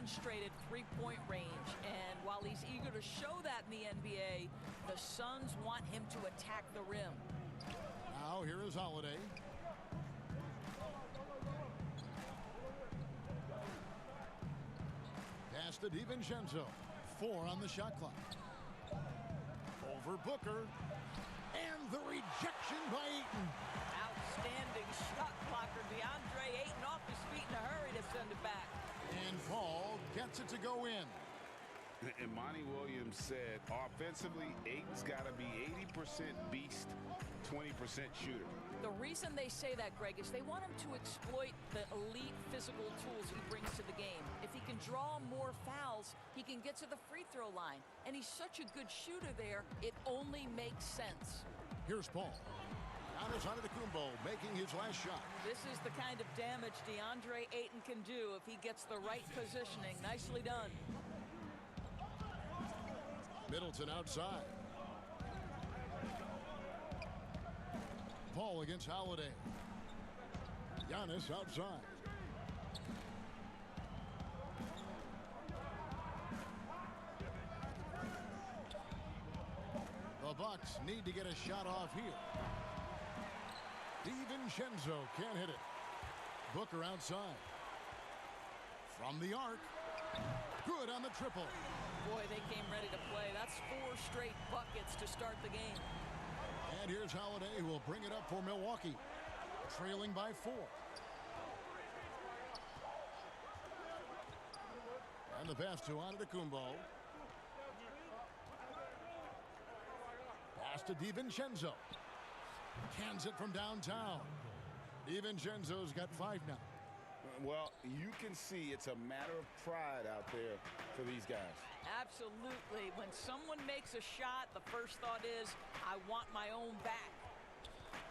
demonstrated three-point range, and while he's eager to show that in the NBA, the Suns want him to attack the rim. Now here is Holiday. Pass to DiVincenzo. 4 on the shot clock. Over Booker. And the rejection by Ayton. Outstanding shot blocker. DeAndre Ayton off his feet in a hurry to send it back. And Paul gets it to go in. And Monty Williams said, offensively, Ayton's got to be 80% beast, 20% shooter. The reason they say that, Greg, is they want him to exploit the elite physical tools he brings to the game. If he can draw more fouls, he can get to the free throw line. And he's such a good shooter there, it only makes sense. Here's Paul. Giannis Antetokounmpo making his last shot. This is the kind of damage DeAndre Ayton can do if he gets the right positioning. Nicely done. Middleton outside. Paul against Holiday. Giannis outside. The Bucks need to get a shot off here. DiVincenzo can't hit it. Booker outside. From the arc. Good on the triple. Boy, they came ready to play. That's 4 straight buckets to start the game. And here's Holiday, who will bring it up for Milwaukee. Trailing by 4. And the pass to Antetokounmpo. Pass to DiVincenzo. Cans it from downtown. DiVincenzo's got 5 now. Well, you can see it's a matter of pride out there for these guys. Absolutely. When someone makes a shot, the first thought is, I want my own back.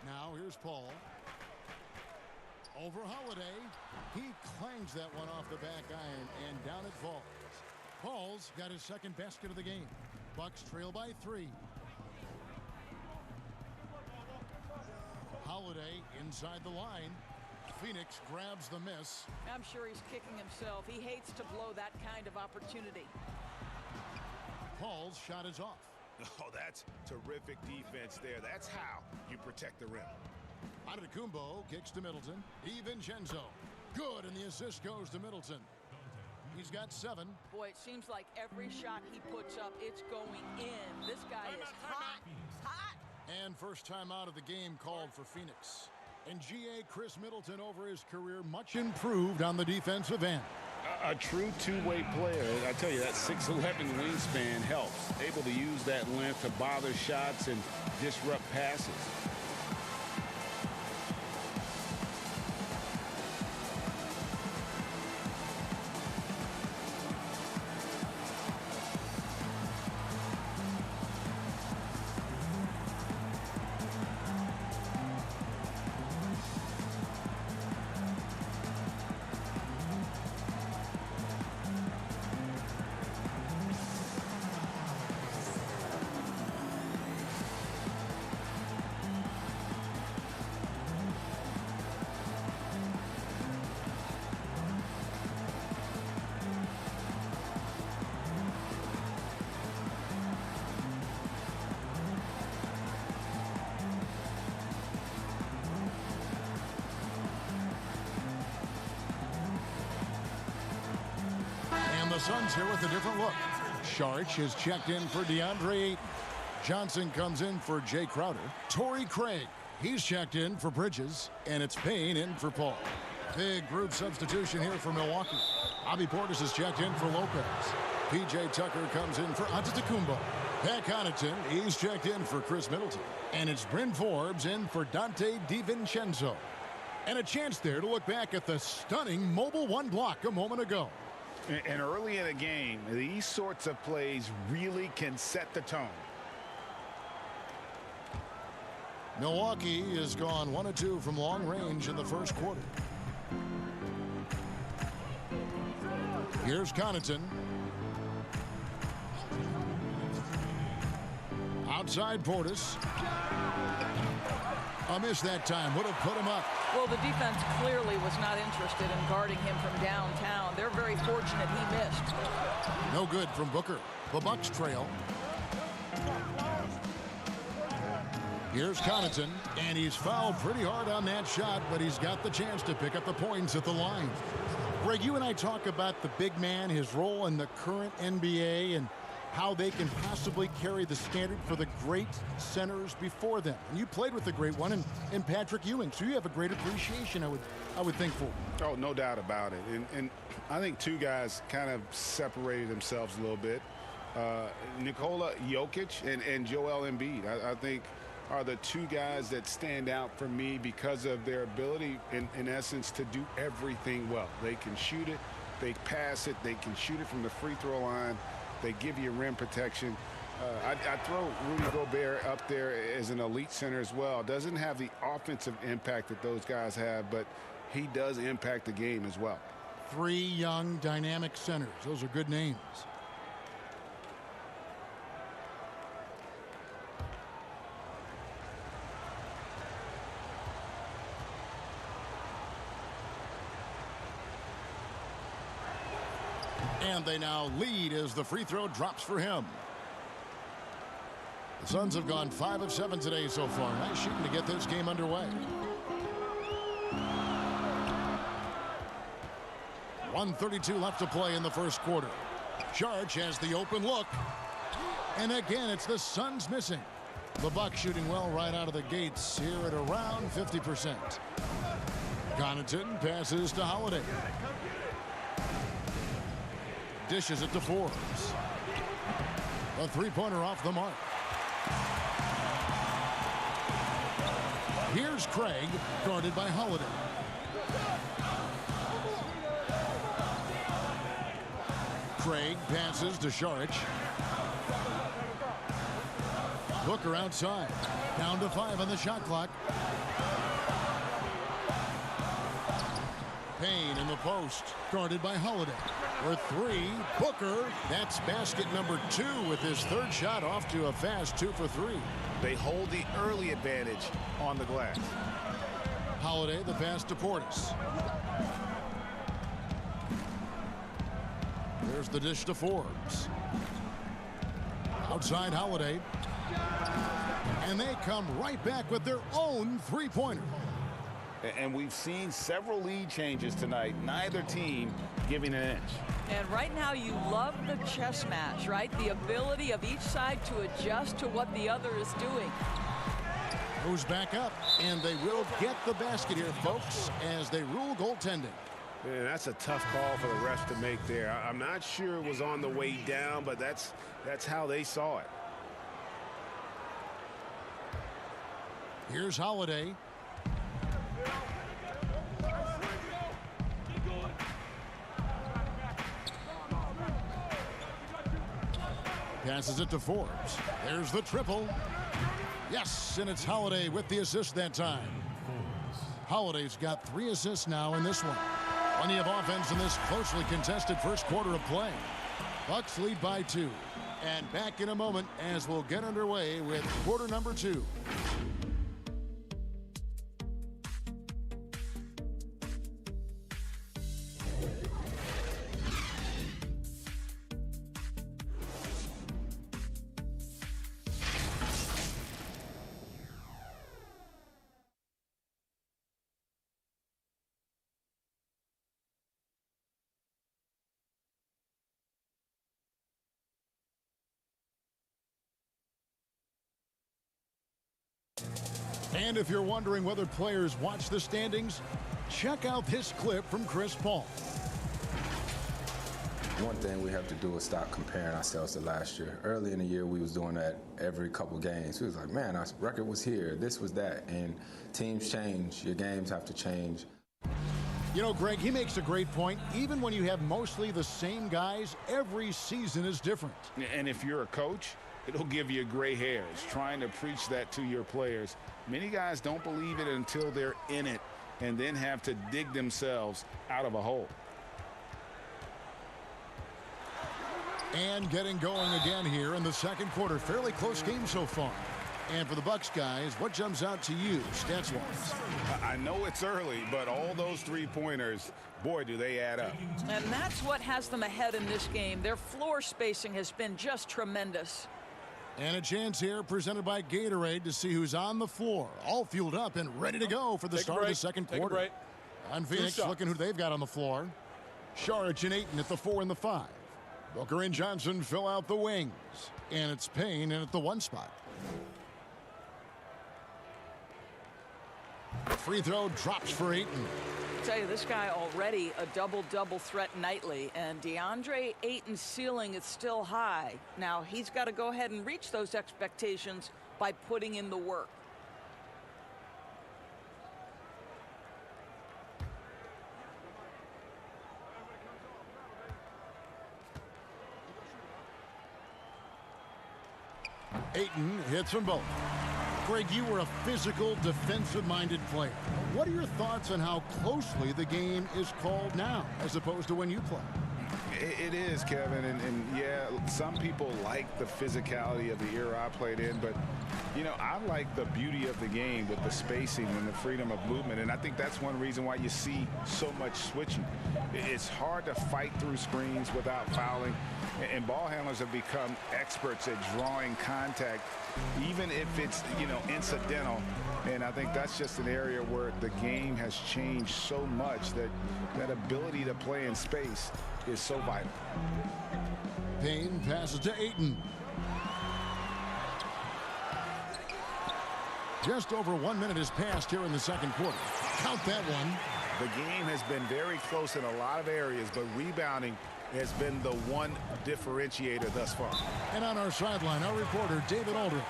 Now here's Paul. Over Holiday. He clangs that one off the back iron, and down it falls. Paul's got his second basket of the game. Bucks trail by 3. Holiday inside the line. Phoenix grabs the miss. I'm sure he's kicking himself. He hates to blow that kind of opportunity. Paul's shot is off. Oh, that's terrific defense there. That's how you protect the rim. Antetokounmpo kicks to Middleton. DiVincenzo. Good, and the assist goes to Middleton. He's got 7. Boy, it seems like every shot he puts up, it's going in. This guy is hot, hot. And first time out of the game called for Phoenix. And G.A. Chris Middleton, over his career, much improved on the defensive end. A true two-way player. I tell you, that 6'11" wingspan helps. Able to use that length to bother shots and disrupt passes. The Suns here with a different look. Saric is checked in for DeAndre Ayton. Johnson comes in for Jay Crowder. Torrey Craig, he's checked in for Bridges. And it's Payne in for Paul. Big group substitution here for Milwaukee. Bobby Portis is checked in for Lopez. P.J. Tucker comes in for Antetokounmpo. Pat Connaughton, he's checked in for Chris Middleton. And it's Bryn Forbes in for Dante DiVincenzo. And a chance there to look back at the stunning Mobile One block a moment ago. And early in a game, these sorts of plays really can set the tone. Milwaukee has gone 1 of 2 from long range in the first quarter. Here's Connaughton. Outside Portis. A miss that time would have put him up. Well, the defense clearly was not interested in guarding him from downtown. They're very fortunate he missed. No good from Booker. The Bucks trail. Here's Connaughton, and he's fouled pretty hard on that shot, but he's got the chance to pick up the points at the line. Greg, you and I talk about the big man, his role in the current NBA, and how they can possibly carry the standard for the great centers before them. And you played with the great one in Patrick Ewing, so you have a great appreciation, I would think, for him. Oh, no doubt about it. And I think two guys kind of separated themselves a little bit. Nikola Jokic and Joel Embiid, I think, are the two guys that stand out for me because of their ability, in essence, to do everything well. They can shoot it, they pass it, they can shoot it from the free throw line, they give you rim protection. I throw Rudy Gobert up there as an elite center as well. Doesn't have the offensive impact that those guys have, but he does impact the game as well. Three young, dynamic centers. Those are good names. And they now lead as the free throw drops for him. The Suns have gone 5 of 7 today so far. Nice shooting to get this game underway. 1:32 left to play in the first quarter. Saric has the open look. And again, it's the Suns missing. The Bucks shooting well right out of the gates here at around 50%. Connaughton passes to Holiday. Dishes it to Forbes. A three-pointer off the mark. Here's Craig, guarded by Holiday. Craig passes to Saric. Booker outside. Down to 5 on the shot clock. Payne in the post, guarded by Holiday. For three, Booker. That's basket number 2 with his third shot off to a fast 2 for 3. They hold the early advantage on the glass. Holiday, the pass to Portis. There's the dish to Forbes. Outside Holiday. And they come right back with their own three-pointer. And we've seen several lead changes tonight. Neither team giving an inch. And right now you love the chess match, right? The ability of each side to adjust to what the other is doing. Goes back up, and they will get the basket here, folks, as they rule goaltending. Man, that's a tough call for the refs to make there. I'm not sure it was on the way down, but that's how they saw it. Here's Holiday. Passes it to Forbes. There's the triple. Yes, and it's Holiday with the assist that time. Holiday's got 3 assists now in this one. Plenty of offense in this closely contested first quarter of play. Bucks lead by 2. And back in a moment as we'll get underway with quarter number 2. And if you're wondering whether players watch the standings, check out this clip from Chris Paul. One thing we have to do is stop comparing ourselves to last year. Early in the year, we was doing that every couple games. We was like, man, our record was here, this was that. And teams change, your games have to change. You know, Greg, he makes a great point. Even when you have mostly the same guys, every season is different. And if you're a coach, it'll give you gray hairs trying to preach that to your players. Many guys don't believe it until they're in it and then have to dig themselves out of a hole. And getting going again here in the second quarter. Fairly close game so far. And for the Bucks guys, what jumps out to you stats-wise? I know it's early, but all those three-pointers, boy, do they add up. And that's what has them ahead in this game. Their floor spacing has been just tremendous. And a chance here presented by Gatorade to see who's on the floor, all fueled up and ready to go for the start of the second quarter. On Phoenix, looking who they've got on the floor. Saric and Ayton at the 4 and the 5. Booker and Johnson fill out the wings. And it's Payne in at the 1 spot. Free throw drops for Ayton. I tell you, this guy already a double-double threat nightly, and DeAndre Ayton's ceiling is still high. Now he's got to go ahead and reach those expectations by putting in the work. Ayton hits them both. Greg, you were a physical, defensive-minded player. What are your thoughts on how closely the game is called now, as opposed to when you play? It is, Kevin, and yeah, some people like the physicality of the era I played in, but, you know, I like the beauty of the game with the spacing and the freedom of movement, and I think that's one reason why you see so much switching. It's hard to fight through screens without fouling, and ball handlers have become experts at drawing contact, even if it's, you know, incidental. And I think that's just an area where the game has changed so much that that ability to play in space is so vital. Payne passes to Ayton. Just over 1 minute has passed here in the second quarter. Count that one. The game has been very close in a lot of areas, but rebounding has been the one differentiator thus far. And on our sideline, our reporter, David Aldridge.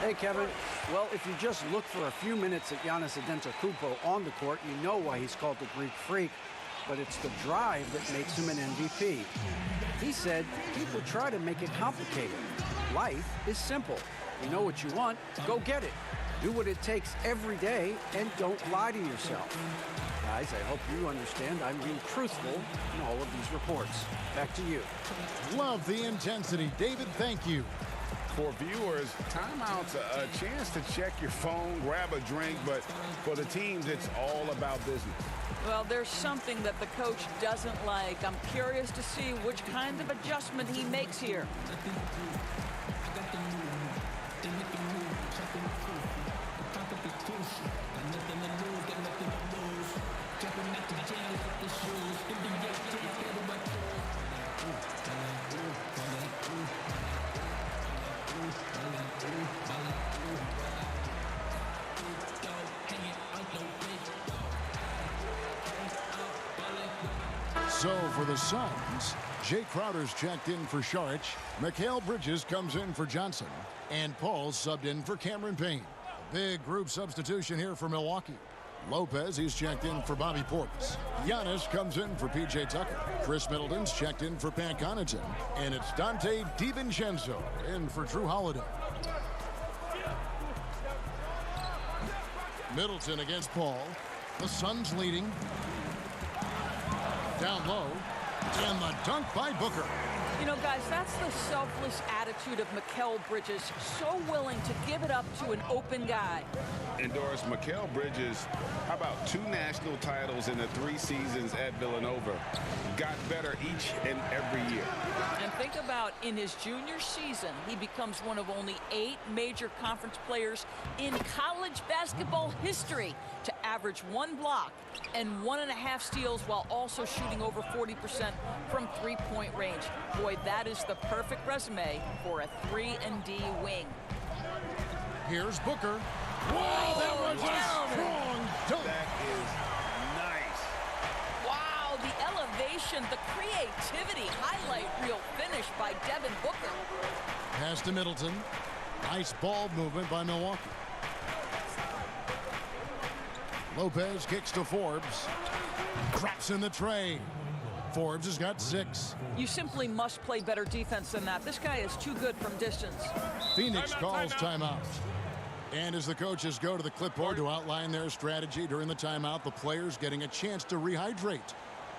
Hey, Kevin. Well, if you just look for a few minutes at Giannis Antetokounmpo on the court, you know why he's called the Greek Freak. But it's the drive that makes him an MVP. He said people try to make it complicated. Life is simple. You know what you want, go get it. Do what it takes every day and don't lie to yourself. Guys, I hope you understand I'm being truthful in all of these reports. Back to you. Love the intensity. David, thank you. For viewers, timeout's a chance to check your phone, grab a drink, but for the teams, it's all about business. Well, there's something that the coach doesn't like. I'm curious to see which kind of adjustment he makes here. So for the Suns, Jay Crowder's checked in for Saric. Mikal Bridges comes in for Johnson. And Paul's subbed in for Cameron Payne. A big group substitution here for Milwaukee. Lopez, he's checked in for Bobby Portis. Giannis comes in for P.J. Tucker. Chris Middleton's checked in for Pat Connaughton. And it's Dante DiVincenzo in for Drew Holiday. Middleton against Paul. The Suns leading. Down low. And the dunk by Booker. You know, guys, that's the selfless attitude of Mikal Bridges. So willing to give it up to an open guy. And Doris, Mikal Bridges, how about 2 national titles in the 3 seasons at Villanova? Got better each and every year. And think about in his junior season, he becomes one of only 8 major conference players in college basketball history to average 1 block and 1.5 steals while also shooting over 40% from three-point range. Boy, that is the perfect resume for a 3-and-D wing. Here's Booker. Whoa, that was a strong dunk. That is nice. Wow, the elevation, the creativity, highlight reel finish by Devin Booker. Pass to Middleton. Nice ball movement by Milwaukee. Lopez kicks to Forbes. Drops in the tray. Forbes has got 6. You simply must play better defense than that. This guy is too good from distance. Phoenix calls timeout. And as the coaches go to the clipboard to outline their strategy during the timeout, the players getting a chance to rehydrate.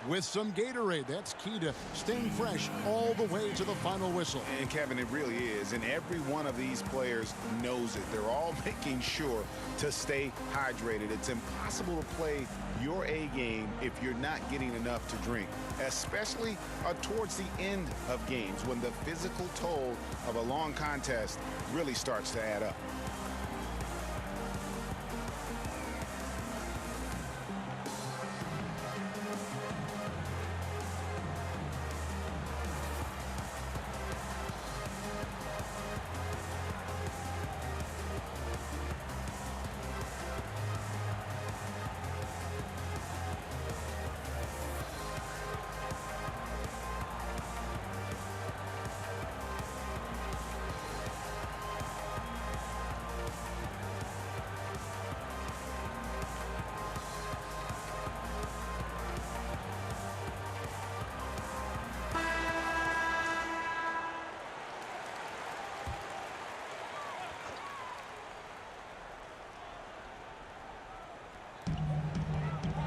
with some Gatorade. That's key to staying fresh all the way to the final whistle. And Kevin, it really is. And every one of these players knows it. They're all making sure to stay hydrated. It's impossible to play your A game if you're not getting enough to drink, especially towards the end of games when the physical toll of a long contest really starts to add up.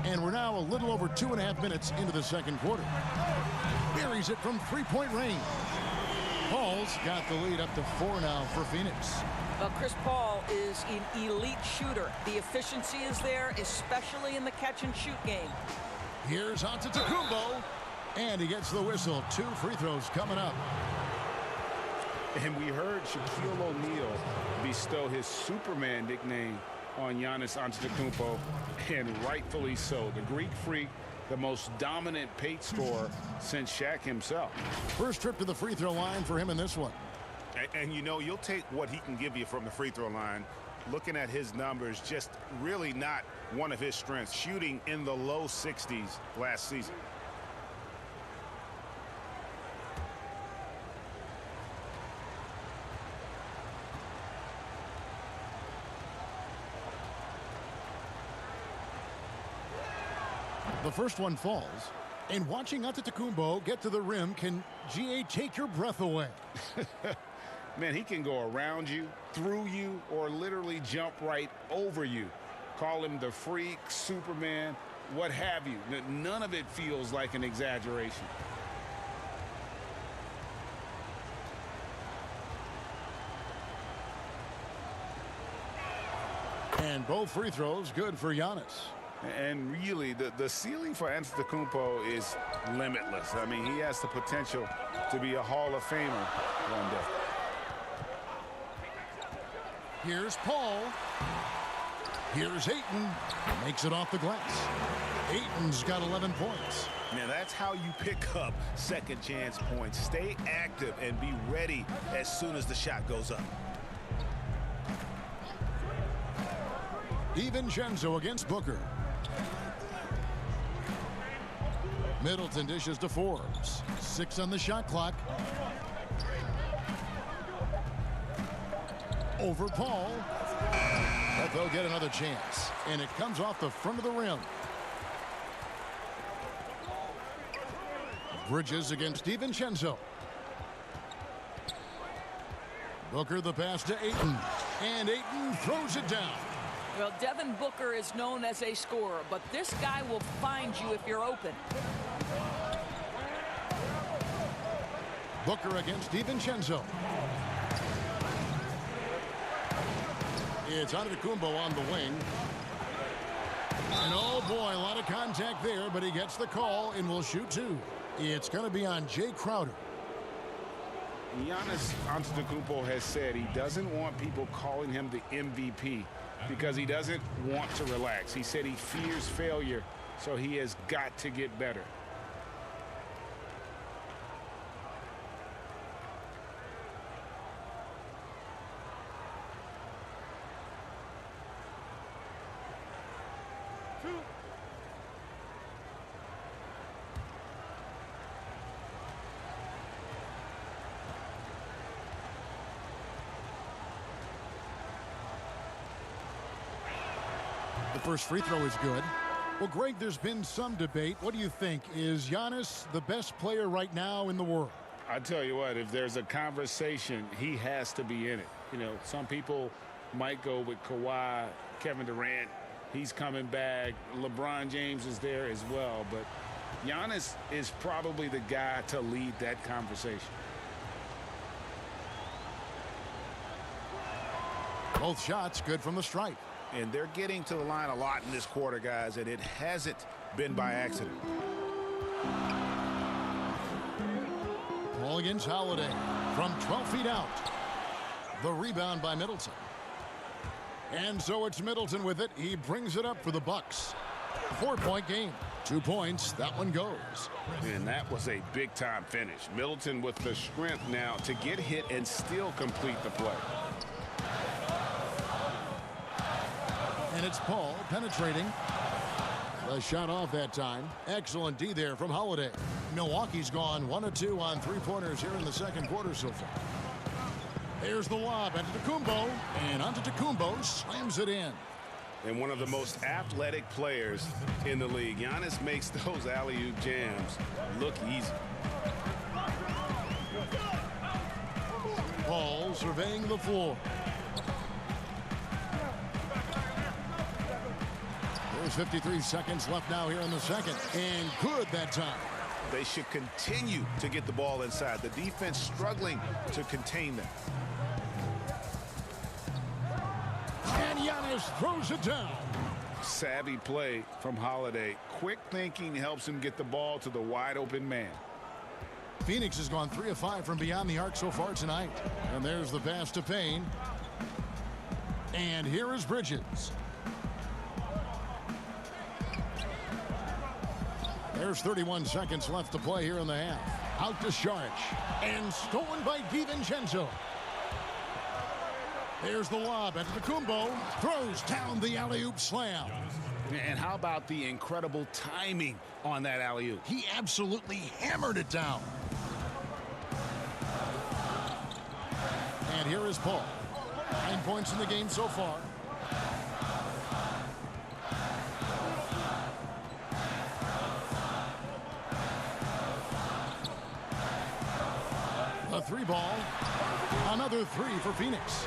And we're now a little over 2.5 minutes into the second quarter. Buries it from three-point range. Paul's got the lead up to 4 now for Phoenix. Well, Chris Paul is an elite shooter. The efficiency is there, especially in the catch-and-shoot game. Here's Antetokounmpo, and he gets the whistle. 2 free throws coming up. And we heard Shaquille O'Neal bestow his Superman nickname on Giannis Antetokounmpo, and rightfully so. The Greek Freak, the most dominant paint scorer since Shaq himself. First trip to the free throw line for him in this one. And you know, you'll take what he can give you from the free throw line. Looking at his numbers, just really not one of his strengths. Shooting in the low 60s last season. The first one falls, and watching Antetokounmpo get to the rim can, GA, take your breath away. Man, he can go around you, through you, or literally jump right over you. Call him the Freak, Superman, what have you. None of it feels like an exaggeration. And both free throws good for Giannis. And really, the ceiling for Antetokounmpo is limitless. I mean, he has the potential to be a Hall of Famer one day. Here's Paul. Here's Ayton. Makes it off the glass. Ayton's got 11 points. Now, that's how you pick up second chance points. Stay active and be ready as soon as the shot goes up. DiVincenzo against Booker. Middleton dishes to Forbes. 6 on the shot clock. Over Paul. But they'll get another chance. And it comes off the front of the rim. Bridges against DiVincenzo. Booker the pass to Ayton. And Ayton throws it down. Well, Devin Booker is known as a scorer, but this guy will find you if you're open. Booker against DiVincenzo. It's Antetokounmpo on the wing. And oh boy, a lot of contact there, but he gets the call and will shoot 2. It's going to be on Jay Crowder. Giannis Antetokounmpo has said he doesn't want people calling him the MVP because he doesn't want to relax. He said he fears failure, so he has got to get better. The first free throw is good. Well, Greg, there's been some debate. What do you think? Is Giannis the best player right now in the world? I tell you what, if there's a conversation, he has to be in it. You know, some people might go with Kawhi, Kevin Durant. He's coming back. LeBron James is there as well. But Giannis is probably the guy to lead that conversation. Both shots good from the stripe. And they're getting to the line a lot in this quarter, guys, and it hasn't been by accident. Ball against Holiday from 12 feet out. The rebound by Middleton. And so it's Middleton with it. He brings it up for the Bucks. 4-point game. 2 points. That one goes. And that was a big-time finish. Middleton with the strength now to get hit and still complete the play. And it's Paul penetrating. The shot off that time. Excellent D there from Holiday. Milwaukee's gone 1 of 2 on three-pointers here in the second quarter so far. There's the lob Antetokounmpo, and Antetokounmpo slams it in. And one of the most athletic players in the league. Giannis makes those alley-oop jams look easy. Paul surveying the floor. There's 53 seconds left now here in the second. And good that time. They should continue to get the ball inside. The defense struggling to contain them. And Giannis throws it down. Savvy play from Holiday. Quick thinking helps him get the ball to the wide open man. Phoenix has gone 3 of 5 from beyond the arc so far tonight. And there's the pass to Payne. And here is Bridges. There's 31 seconds left to play here in the half. Out to Saric. And stolen by DiVincenzo. There's the lob. Antetokounmpo throws down the alley-oop slam. And how about the incredible timing on that alley-oop? He absolutely hammered it down. And here is Paul. 9 points in the game so far. A 3 ball. Another 3 for Phoenix.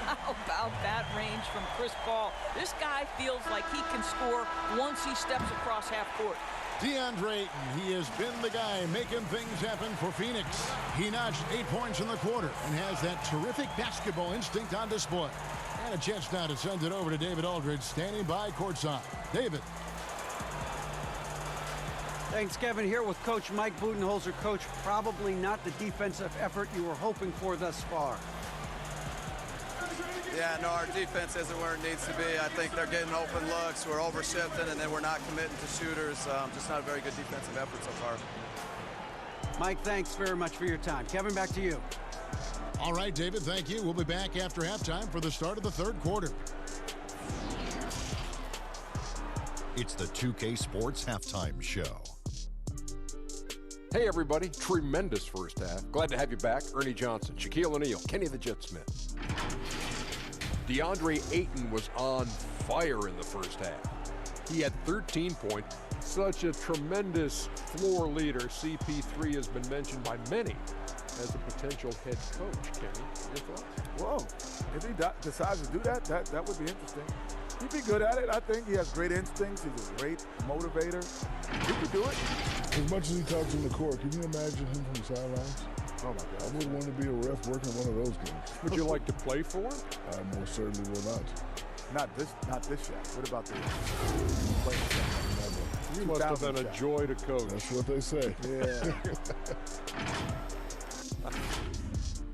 How about that range from Chris Paul? This guy feels like he can score once he steps across half court. DeAndre Ayton, he has been the guy making things happen for Phoenix. He notched 8 points in the quarter and has that terrific basketball instinct on display. And a chance now to send it over to David Aldridge, standing by courtside. David. Thanks, Kevin. Here with Coach Mike Budenholzer. Coach, probably not the defensive effort you were hoping for thus far. Yeah, no, our defense isn't where it needs to be. I think they're getting open looks. We're overshifting, and then we're not committing to shooters. Just not a very good defensive effort so far. Mike, thanks very much for your time. Kevin, back to you. All right, David, thank you. We'll be back after halftime for the start of the third quarter. It's the 2K Sports Halftime Show. Hey, everybody. Tremendous first half. Glad to have you back. Ernie Johnson, Shaquille O'Neal, Kenny the Jet Smith. DeAndre Ayton was on fire in the first half. He had 13 points. Such a tremendous floor leader. CP3 has been mentioned by many as a potential head coach. Kenny, your thoughts? Whoa. If he decides to do that would be interesting. He'd be good at it. I think he has great instincts. He's a great motivator. He could do it. As much as he talks in the court, can you imagine him from the sidelines? Oh, my God. I wouldn't want to be a ref working one of those games. Would you like to play for him? I most certainly will not. Not this shot. What about the playing shot? You must have been a joy to coach. That's what they say. Yeah.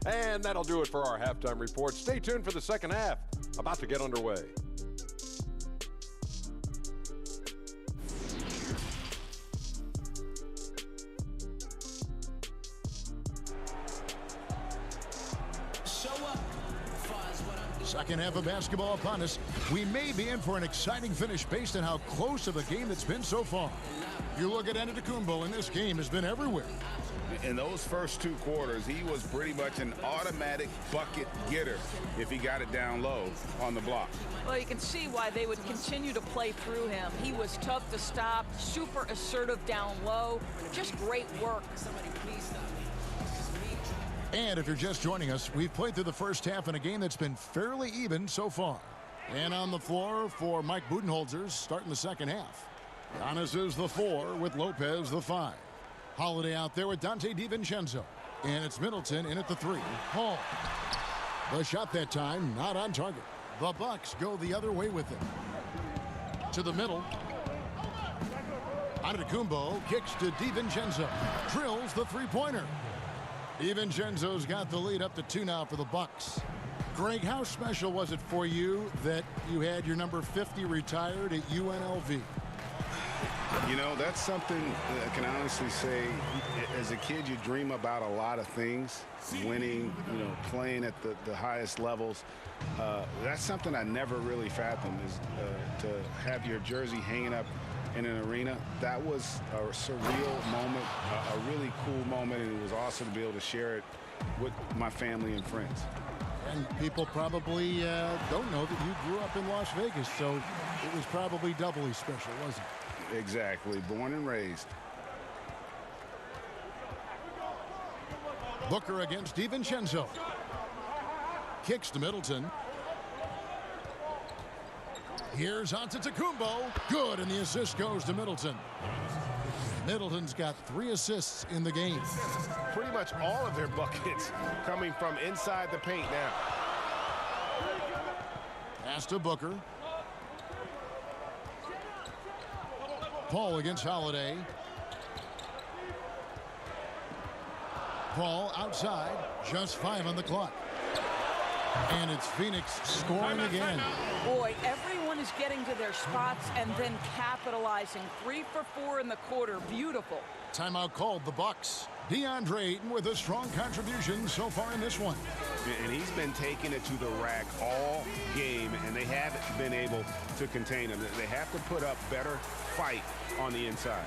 And that'll do it for our halftime report. Stay tuned for the second half. About to get underway. Second half of basketball upon us. We may be in for an exciting finish based on how close of a game it's been so far. You look at Antetokounmpo, and this game has been everywhere. In those first 2 quarters, he was pretty much an automatic bucket getter if he got it down low on the block. Well, you can see why they would continue to play through him. He was tough to stop, super assertive down low. Just great work. And if you're just joining us, we've played through the first half in a game that's been fairly even so far. And on the floor for Mike Budenholzer starting the second half. Giannis is the 4 with Lopez the 5. Holiday out there with Dante DiVincenzo. And it's Middleton in at the 3. Paul. The shot that time not on target. The Bucks go the other way with it. To the middle. Antetokounmpo kicks to DiVincenzo. Drills the three-pointer. DiVincenzo's got the lead up to 2 now for the Bucks. Greg, how special was it for you that you had your number 50 retired at UNLV? You know, that's something that I can honestly say. As a kid, you dream about a lot of things. Winning, you know, playing at the highest levels. That's something I never really fathomed, is to have your jersey hanging up in an arena. That was a surreal moment, a really cool moment, and it was awesome to be able to share it with my family and friends. And people probably don't know that you grew up in Las Vegas, so it was probably doubly special, wasn't it? Exactly. Born and raised. Booker against DiVincenzo. Kicks to Middleton. Here's Antetokounmpo. Good, and the assist goes to Middleton. Middleton's got 3 assists in the game. Pretty much all of their buckets coming from inside the paint now. Pass to Booker. Paul against Holiday. Paul outside. Just 5 on the clock. And it's Phoenix scoring again. Boy, everyone is getting to their spots and then capitalizing. 3 for 4 in the quarter. Beautiful. Timeout called the Bucks. DeAndre Ayton with a strong contribution so far in this one. And he's been taking it to the rack all game, and they haven't been able to contain him. They have to put up better fight on the inside.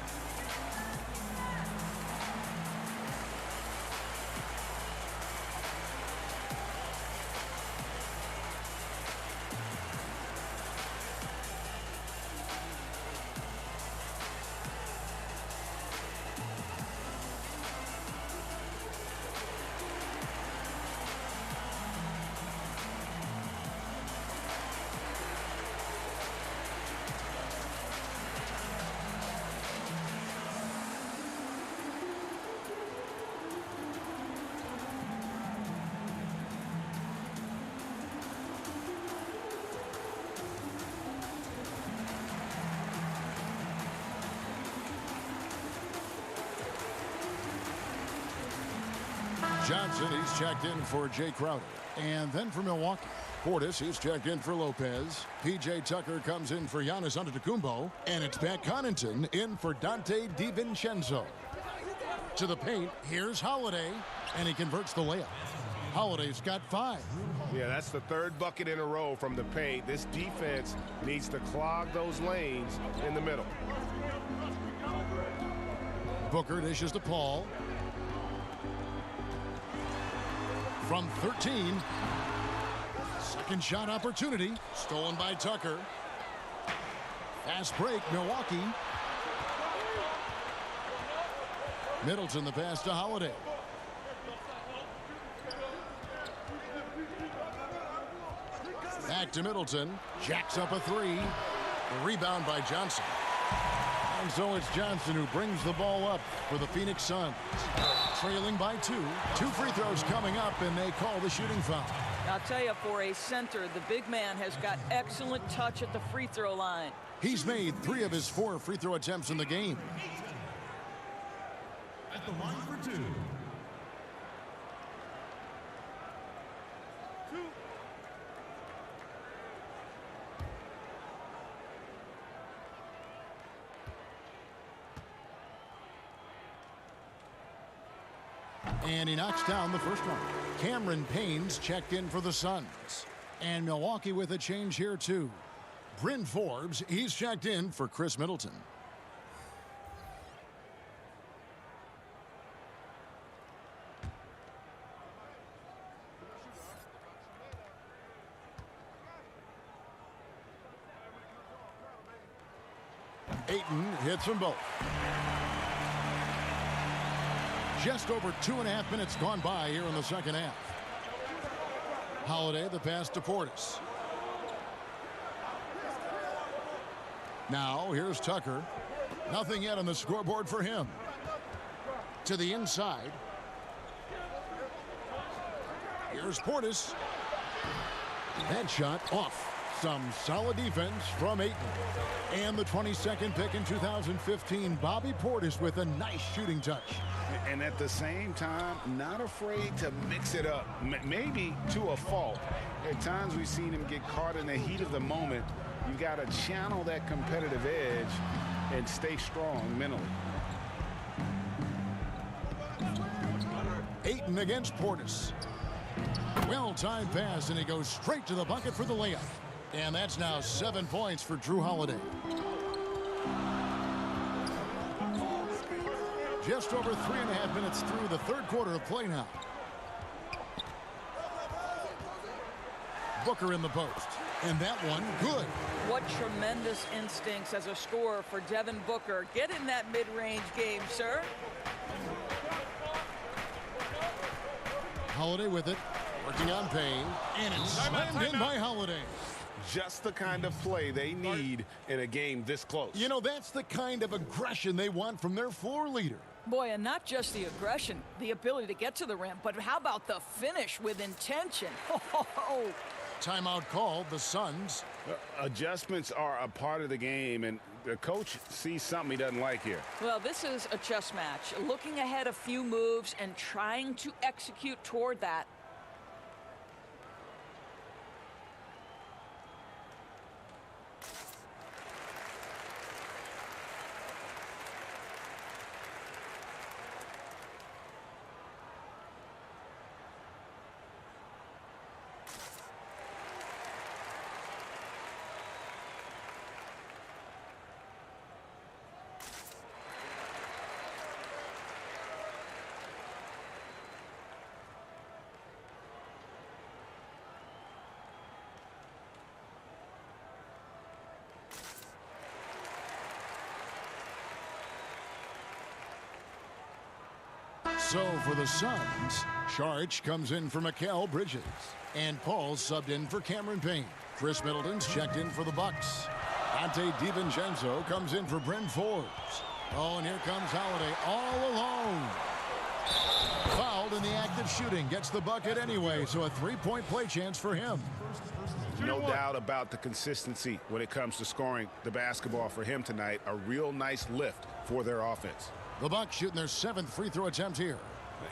Johnson, he's checked in for Jay Crowder. And then for Milwaukee, Portis, he's checked in for Lopez. P.J. Tucker comes in for Giannis Antetokounmpo. And it's Pat Connaughton in for Dante DiVincenzo. To the paint, here's Holiday. And he converts the layup. Holiday's got 5. Yeah, that's the 3rd bucket in a row from the paint. This defense needs to clog those lanes in the middle. Booker dishes to Paul. From 13. Second shot opportunity. Stolen by Tucker. Fast break, Milwaukee. Middleton the pass to Holiday. Back to Middleton. Jacks up a 3. The rebound by Johnson. And so it's Johnson who brings the ball up for the Phoenix Suns. Trailing by 2. 2 free throws coming up, and they call the shooting foul. I'll tell you, for a center, the big man has got excellent touch at the free throw line. He's made 3 of his 4 free throw attempts in the game. At the line for 2. And he knocks down the first one. Cameron Payne's checked in for the Suns. And Milwaukee with a change here, too. Bryn Forbes, he's checked in for Chris Middleton. Ayton hits them both. Just over 2.5 minutes gone by here in the second half. Holiday, the pass to Portis. Now here's Tucker. Nothing yet on the scoreboard for him. To the inside. Here's Portis. That shot off. Some solid defense from Ayton. And the 22nd pick in 2015, Bobby Portis with a nice shooting touch. And at the same time, not afraid to mix it up, maybe to a fault. At times we've seen him get caught in the heat of the moment. You've got to channel that competitive edge and stay strong mentally. Ayton against Portis. Well-timed pass, and he goes straight to the bucket for the layup. And that's now 7 points for Drew Holiday. Just over 3.5 minutes through the third quarter of play now. Booker in the post. And that one, good. What tremendous instincts as a scorer for Devin Booker. Get in that mid-range game, sir. Holiday with it. Working on Payne. And it's slammed in by Holiday. Just the kind of play they need in a game this close. You know, that's the kind of aggression they want from their floor leader. Boy, and not just the aggression, the ability to get to the rim, but how about the finish with intention? Timeout called, the Suns. Adjustments are a part of the game, and the coach sees something he doesn't like here. Well, this is a chess match. Looking ahead a few moves and trying to execute toward that. So for the Suns, Saric comes in for Mikal Bridges. And Paul's subbed in for Cameron Payne. Chris Middleton's checked in for the Bucks. Dante DiVincenzo comes in for Bryn Forbes. Oh, and here comes Holiday all alone. Fouled in the act of shooting. Gets the bucket anyway, so a three-point play chance for him. No doubt about the consistency when it comes to scoring the basketball for him tonight. A real nice lift for their offense. The Bucks shooting their 7th free throw attempt here.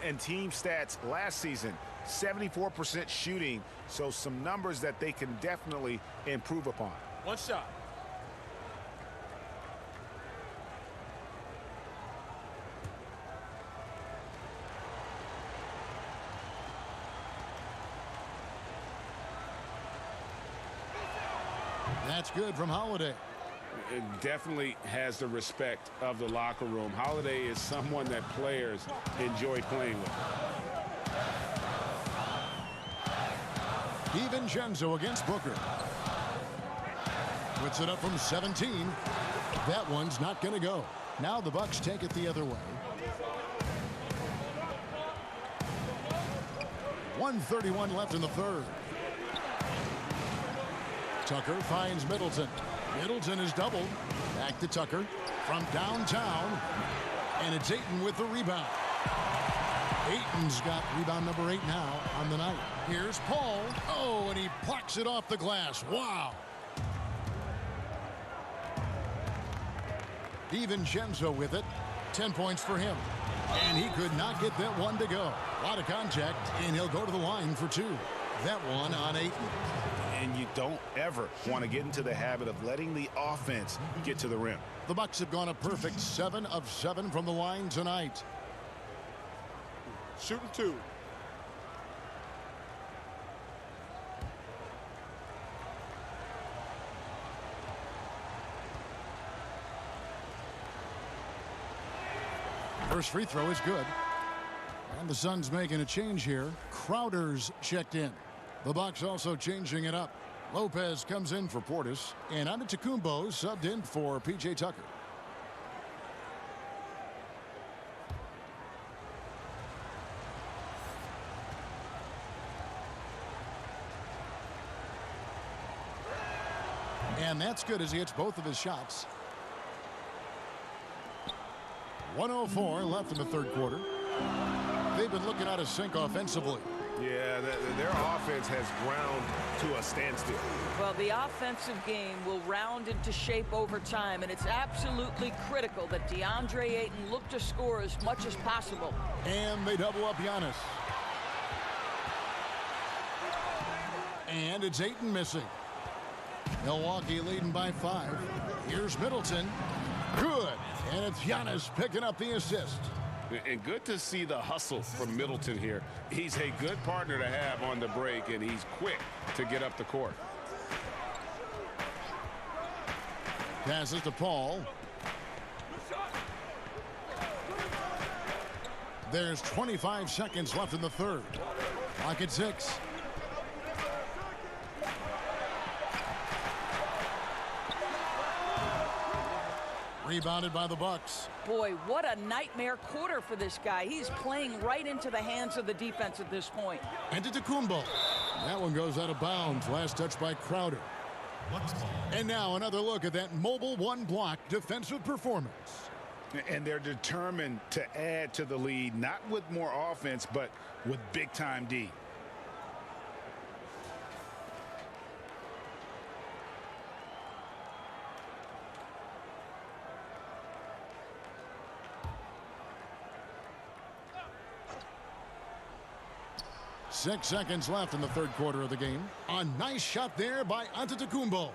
And team stats last season, 74% shooting, so some numbers that they can definitely improve upon. One shot. That's good from Holiday. It definitely has the respect of the locker room. Holiday is someone that players enjoy playing with. DiVincenzo against Booker. Puts it up from 17. That one's not going to go. Now the Bucks take it the other way. 1:31 left in the third. Tucker finds Middleton. Middleton is doubled. Back to Tucker from downtown. And it's Ayton with the rebound. Ayton's got rebound number 8 now on the night. Here's Paul. Oh, and he plucks it off the glass. Wow. DiVincenzo with it. 10 points for him. And he could not get that one to go. A lot of contact, and he'll go to the line for 2. That one on Ayton. And you don't ever want to get into the habit of letting the offense get to the rim. The Bucks have gone a perfect 7 of 7 from the line tonight. Shooting 2. First free throw is good. And the Suns making a change here. Crowder's checked in. The Bucks also changing it up. Lopez comes in for Portis. And Antetokounmpo subbed in for P.J. Tucker. And that's good as he hits both of his shots. 1:04 left in the third quarter. They've been looking out of sync offensively. Yeah, their offense has ground to a standstill. Well, the offensive game will round into shape over time, and it's absolutely critical that DeAndre Ayton look to score as much as possible. And they double up Giannis. And it's Ayton missing. Milwaukee leading by 5. Here's Middleton. Good. And it's Giannis picking up the assist. And good to see the hustle from Middleton here. He's a good partner to have on the break, and he's quick to get up the court. Passes to Paul. There's 25 seconds left in the third. Clock at 6. Rebounded by the Bucks. Boy, what a nightmare quarter for this guy. He's playing right into the hands of the defense at this point. Antetokounmpo. That one goes out of bounds. Last touch by Crowder. And now another look at that mobile one-block defensive performance. And they're determined to add to the lead, not with more offense, but with big-time D. Six seconds left in the third quarter of the game. A nice shot there by Antetokounmpo.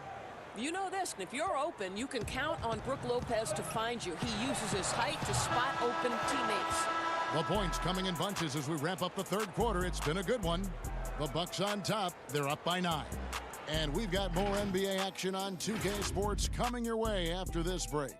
You know this, and if you're open, you can count on Brook Lopez to find you. He uses his height to spot open teammates. The points coming in bunches as we wrap up the third quarter. It's been a good one. The Bucks on top. They're up by 9. And we've got more NBA action on 2K Sports coming your way after this break.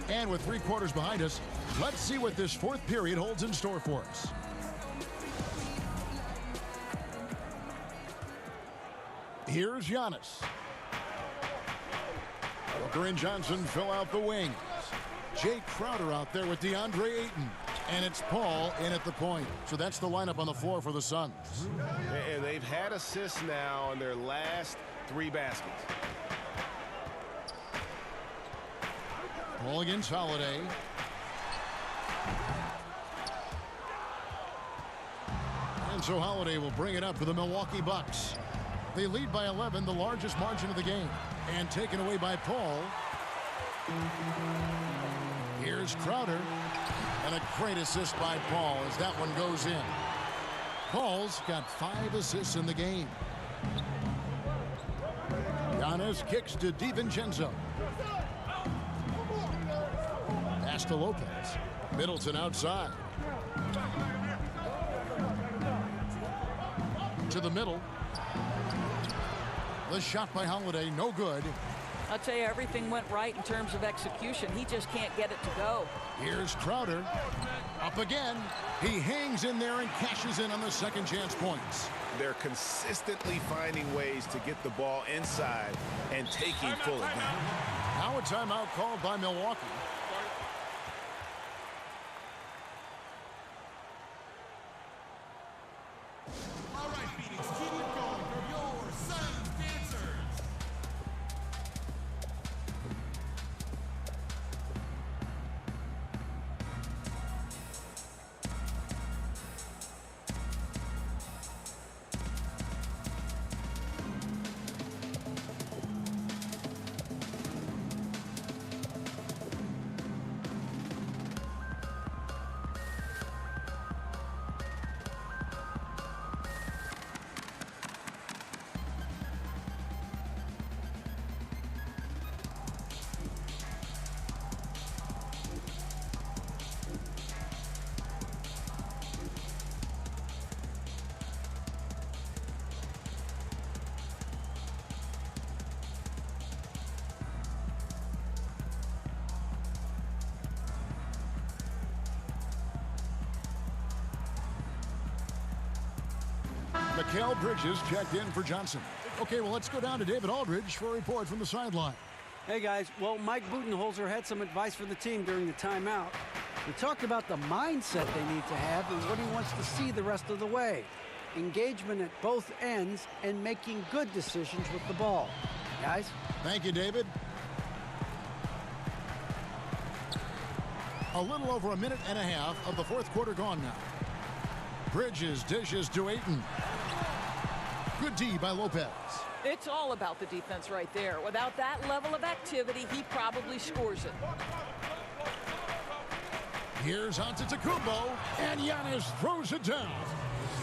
And with 3 quarters behind us, let's see what this fourth period holds in store for us. Here's Giannis. Booker and Johnson fill out the wings. Jay Crowder out there with DeAndre Ayton. And it's Paul in at the point. So that's the lineup on the floor for the Suns. And they've had assists now on their last 3 baskets. Paul against Holiday. And so Holiday will bring it up for the Milwaukee Bucks. They lead by 11, the largest margin of the game. And taken away by Paul. Here's Crowder. And a great assist by Paul as that one goes in. Paul's got 5 assists in the game. Giannis kicks to DiVincenzo. Pass to Lopez. Middleton outside. To the middle. The shot by Holiday, no good. I'll tell you, everything went right in terms of execution. He just can't get it to go. Here's Crowder. Up again. He hangs in there and cashes in on the second chance points. They're consistently finding ways to get the ball inside and taking full advantage. Now a timeout called by Milwaukee. Mikal Bridges checked in for Johnson. Okay, well, let's go down to David Aldridge for a report from the sideline. Hey, guys. Well, Mike Budenholzer had some advice for the team during the timeout. He talked about the mindset they need to have and what he wants to see the rest of the way. Engagement at both ends and making good decisions with the ball. Guys? Thank you, David. A little over a minute and a half of the fourth quarter gone now. Bridges dishes to Ayton. Good D by Lopez. It's all about the defense right there. Without that level of activity, he probably scores it. Here's Antetokounmpo, and Giannis throws it down.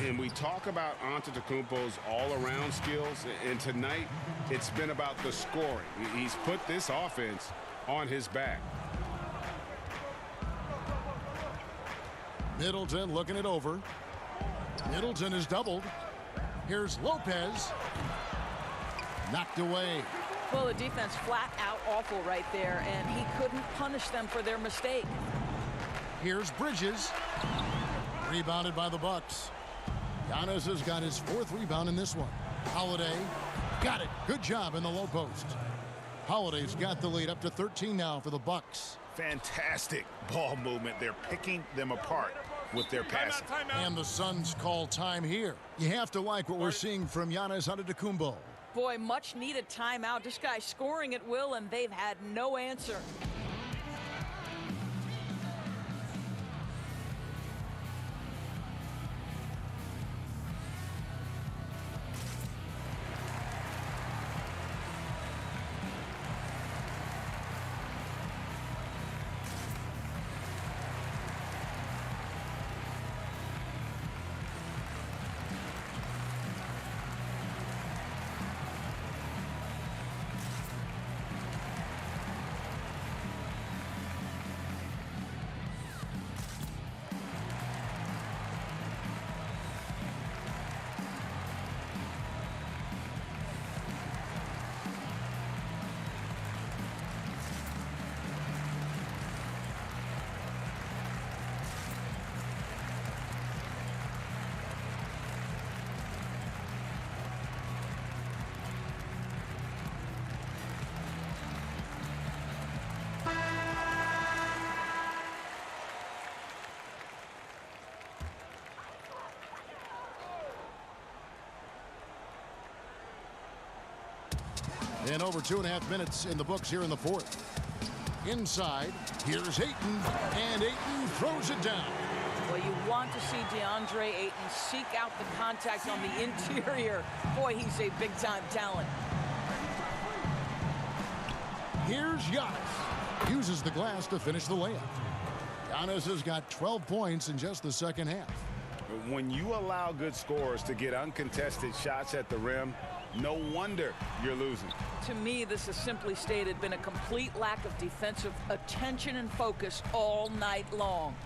And we talk about Antetokounmpo's all-around skills, and tonight it's been about the scoring. He's put this offense on his back. Middleton looking it over. Middleton is doubled. Here's Lopez. Knocked away. Well, the defense flat out awful right there, and he couldn't punish them for their mistake. Here's Bridges. Rebounded by the Bucks. Giannis has got his fourth rebound in this one. Holiday got it. Good job in the low post. Holiday's got the lead up to 13 now for the Bucks. Fantastic ball movement. They're picking them apart with their passing. And the Suns call time here. You have to like what we're seeing from Giannis Antetokounmpo. Boy, much needed timeout. This guy's scoring at will, and they've had no answer. And over 2.5 minutes in the books here in the fourth. Inside, here's Ayton, and Ayton throws it down. Well, you want to see DeAndre Ayton seek out the contact on the interior. Boy, he's a big-time talent. Here's Giannis. Uses the glass to finish the layup. Giannis has got 12 points in just the second half. When you allow good scorers to get uncontested shots at the rim, no wonder you're losing. To me, this has simply stated been a complete lack of defensive attention and focus all night long.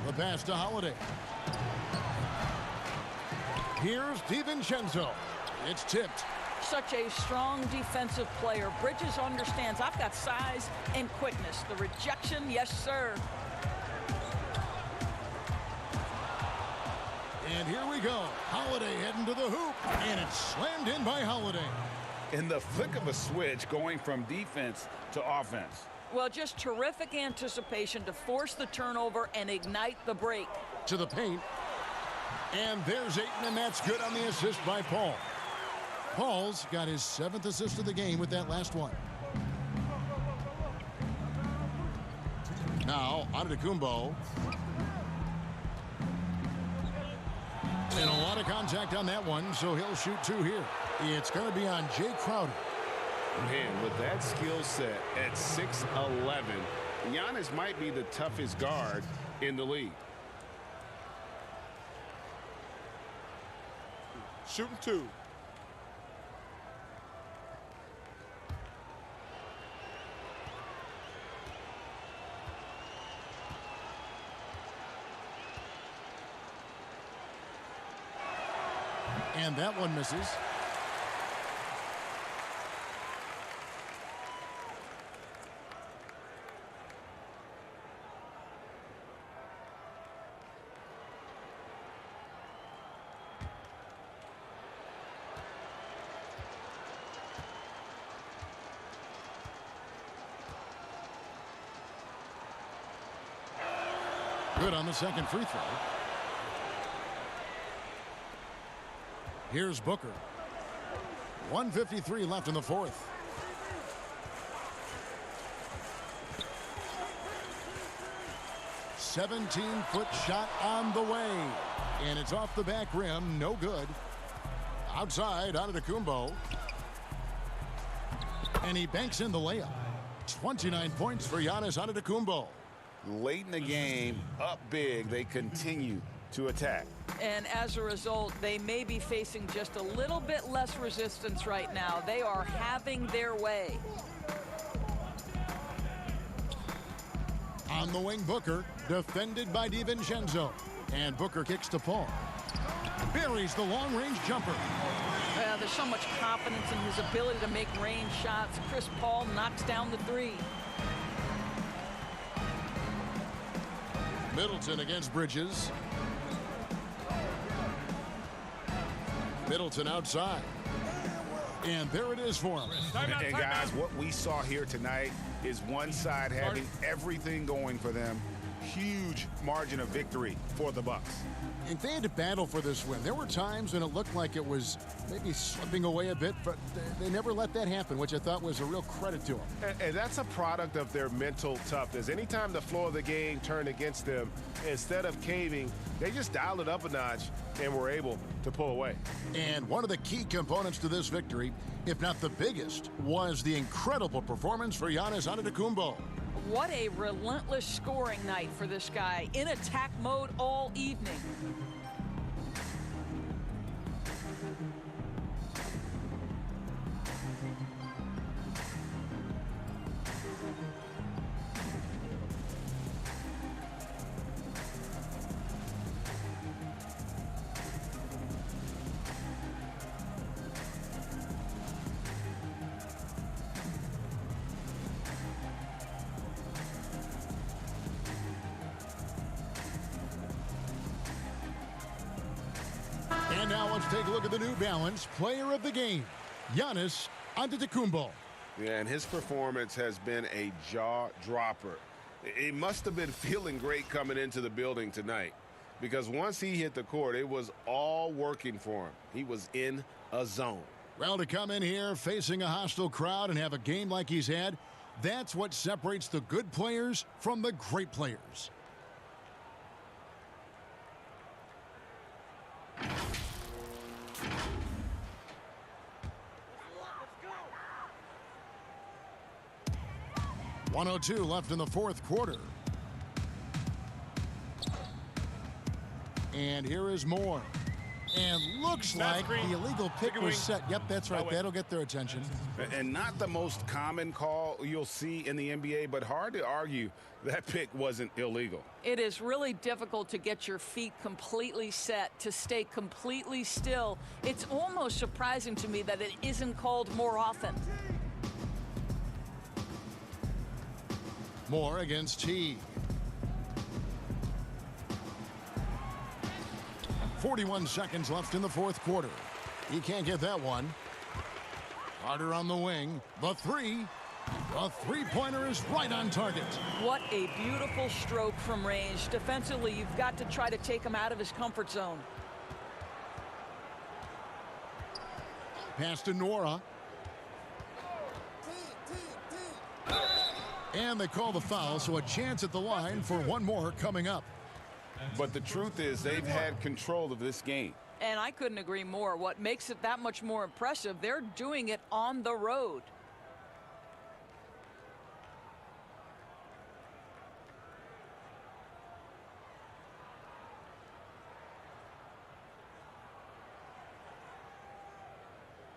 The pass to Holiday. Here's DiVincenzo. It's tipped. Such a strong defensive player. Bridges understands I've got size and quickness. The rejection, yes, sir. And here we go. Holiday heading to the hoop. And it's slammed in by Holiday. In the flick of a switch, going from defense to offense. Well, just terrific anticipation to force the turnover and ignite the break. To the paint. And there's Ayton, and that's good on the assist by Paul. Paul's got his 7th assist of the game with that last one. Now, Antetokounmpo. And a lot of contact on that one, so he'll shoot 2 here. It's going to be on Jay Crowder. Man, with that skill set at 6'11", Giannis might be the toughest guard in the league. Shooting 2. And that one misses. Good on the second free throw. Here's Booker. 1:53 left in the fourth. A 17-foot shot on the way. And it's off the back rim. No good. Outside, Antetokounmpo. And he banks in the layup. 29 points for Giannis Antetokounmpo. Late in the game, up big, they continue to attack. And as a result, they may be facing just a little bit less resistance right now. They are having their way. On the wing, Booker, defended by DiVincenzo. And Booker kicks to Paul. Buries the long-range jumper. There's so much confidence in his ability to make range shots. Chris Paul knocks down the three. Middleton against Bridges. Middleton outside. And there it is for him. And guys, what we saw here tonight is one side having everything going for them. Huge margin of victory for the Bucks. And they had to battle for this win. There were times when it looked like it was maybe slipping away a bit, but they never let that happen, which I thought was a real credit to them. And that's a product of their mental toughness. Anytime the flow of the game turned against them, instead of caving, they just dialed it up a notch and were able to pull away. And one of the key components to this victory, if not the biggest, was the incredible performance for Giannis Antetokounmpo. What a relentless scoring night for this guy, in attack mode all evening. And now let's take a look at the New Balance player of the game, Giannis Antetokounmpo. Yeah, and his performance has been a jaw dropper. He must have been feeling great coming into the building tonight, because once he hit the court, it was all working for him. He was in a zone. Well, to come in here facing a hostile crowd and have a game like he's had, that's what separates the good players from the great players. .102 left in the fourth quarter. And here is Moore. And looks like the illegal pick was set. Yep, that's right. That'll get their attention. And not the most common call you'll see in the NBA, but hard to argue that pick wasn't illegal. It is really difficult to get your feet completely set, to stay completely still. It's almost surprising to me that it isn't called more often. Moore against T. 41 seconds left in the fourth quarter. He can't get that one. Carter on the wing. The three. The three-pointer is right on target. What a beautiful stroke from range. Defensively, you've got to try to take him out of his comfort zone. Pass to Nora. And they call the foul, so a chance at the line for one more coming up. But the truth is, they've had control of this game. And I couldn't agree more. What makes it that much more impressive, they're doing it on the road.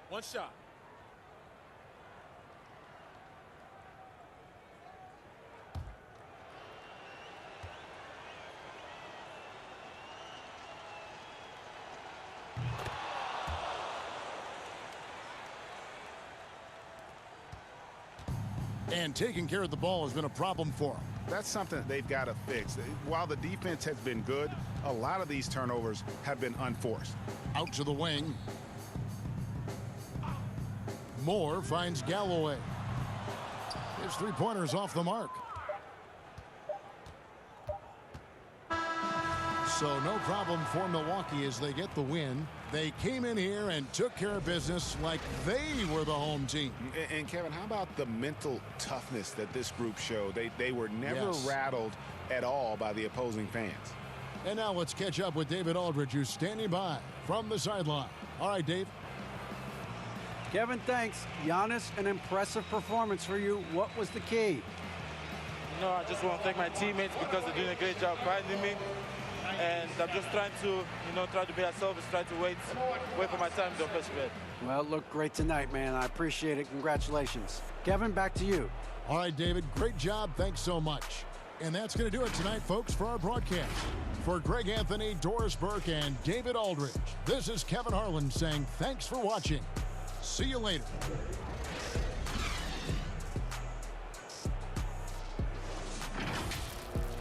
One shot. And taking care of the ball has been a problem for them. That's something that they've got to fix. While the defense has been good, a lot of these turnovers have been unforced. Out to the wing. Moore finds Galloway. His three-pointer's off the mark. So no problem for Milwaukee as they get the win. They came in here and took care of business like they were the home team. And Kevin, how about the mental toughness that this group showed? They were never rattled at all by the opposing fans. And now let's catch up with David Aldridge, who's standing by from the sideline. All right, Dave. Kevin, thanks. Giannis, an impressive performance for you. What was the key? I just want to thank my teammates because they're doing a great job finding me. And I'm just trying to, try to be selfish, try to wait for my time to offensive end. Well, it looked great tonight, man. I appreciate it. Congratulations. Kevin, back to you. All right, David, great job. Thanks so much. And that's going to do it tonight, folks, for our broadcast. For Greg Anthony, Doris Burke, and David Aldridge, this is Kevin Harlan saying thanks for watching. See you later.